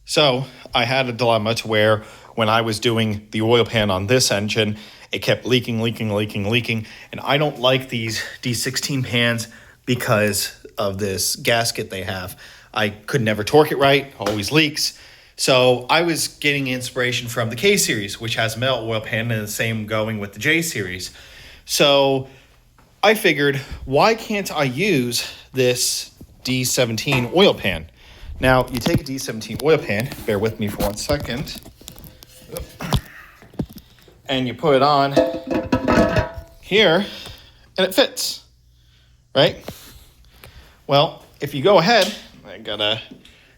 So I had a dilemma to where when I was doing the oil pan on this engine, it kept leaking. And I don't like these D16 pans because of this gasket they have. I could never torque it right, always leaks. So I was getting inspiration from the K series, which has a metal oil pan, and the same going with the J series. So I figured, why can't I use this D17 oil pan? Now, you take a D17 oil pan, bear with me for 1 second, and you put it on here, and it fits, right? Well, if you go ahead, I gotta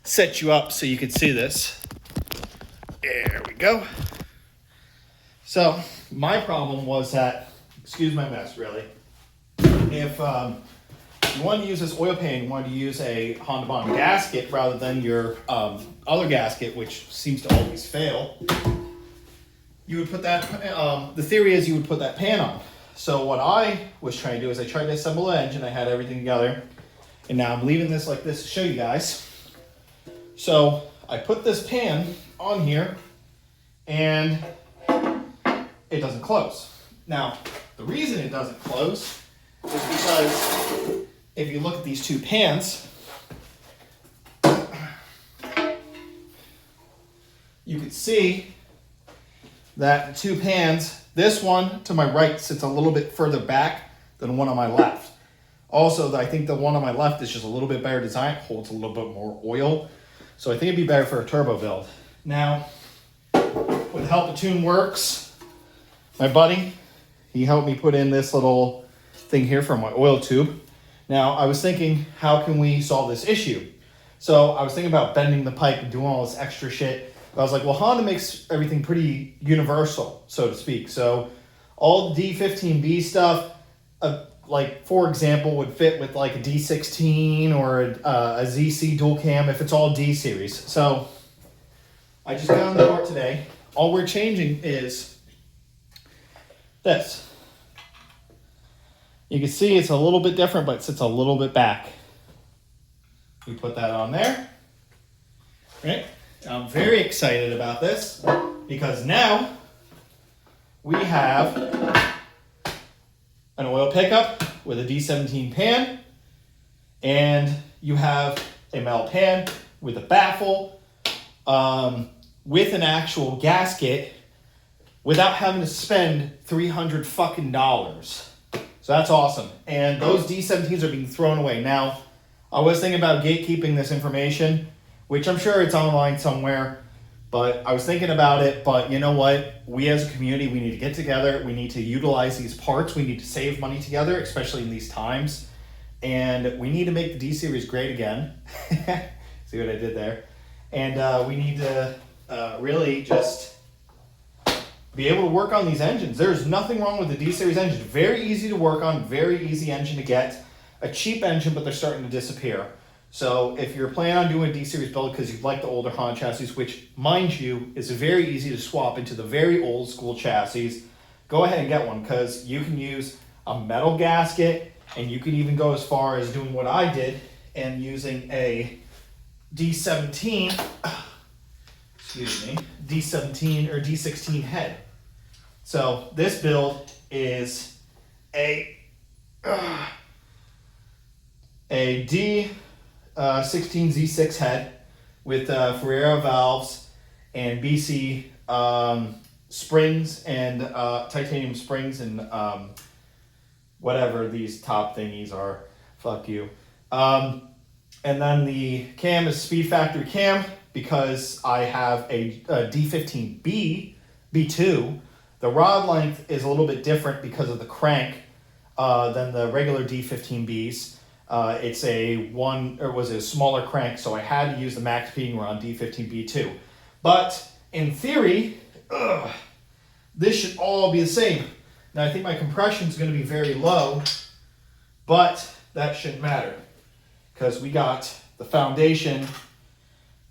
set you up so you can see this. There we go. So, my problem was that, excuse my mess, really, if you want to use this oil pan, you want to use a Honda Bond gasket rather than your other gasket, which seems to always fail. You would put that, the theory is you would put that pan on. So what I was trying to do is I tried to assemble the engine, I had everything together, and now I'm leaving this like this to show you guys. So I put this pan on here, and it doesn't close. Now, the reason it doesn't close is because if you look at these two pans, you can see that the two pans, this one to my right sits a little bit further back than the one on my left. Also, I think the one on my left is just a little bit better design, holds a little bit more oil. So I think it'd be better for a turbo build. Now, with Help to Tune Works, my buddy, he helped me put in this little thing here for my oil tube. Now, I was thinking, how can we solve this issue? So I was thinking about bending the pipe and doing all this extra shit. But I was like, well, Honda makes everything pretty universal, so to speak. So all the D15b stuff, like, for example, would fit with like a D16 or a ZC dual cam if it's all D series. So I just got on the board today. All we're changing is this. You can see it's a little bit different, but it sits a little bit back. We put that on there. Right? I'm very excited about this because now we have an oil pickup with a D17 pan, and you have a metal pan with a baffle, with an actual gasket, without having to spend $300 fucking dollars. So that's awesome. And those D17s are being thrown away. Now, I was thinking about gatekeeping this information, which I'm sure it's online somewhere, but I was thinking about it. But you know what? We as a community, we need to get together. We need to utilize these parts. We need to save money together, especially in these times. And we need to make the D-Series great again. See what I did there? And we need to really just be able to work on these engines. There's nothing wrong with the D-Series engine. Very easy to work on, very easy engine to get. A cheap engine, but they're starting to disappear. So if you're planning on doing a D-Series build because you like the older Honda chassis, which, mind you, is very easy to swap into the very old school chassis, go ahead and get one because you can use a metal gasket, and you can even go as far as doing what I did and using a D17, D17 or D16 head. So this build is a D16Z6 head with Ferrero valves and BC springs and titanium springs and whatever these top thingies are. Fuck you. And then the cam is Speed Factory cam because I have a D15b2. The rod length is a little bit different because of the crank than the regular D15Bs. It's a smaller crank, so I had to use the max being rod D15b2. But in theory, this should all be the same. Now I think my compression is going to be very low, but that shouldn't matter because we got the foundation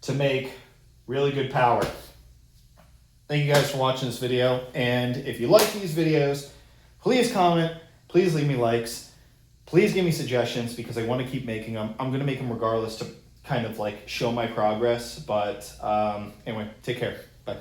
to make really good power. Thank you guys for watching this video, and if you like these videos, please comment, please leave me likes, please give me suggestions because I want to keep making them. I'm going to make them regardless to kind of like show my progress. But anyway, take care. Bye.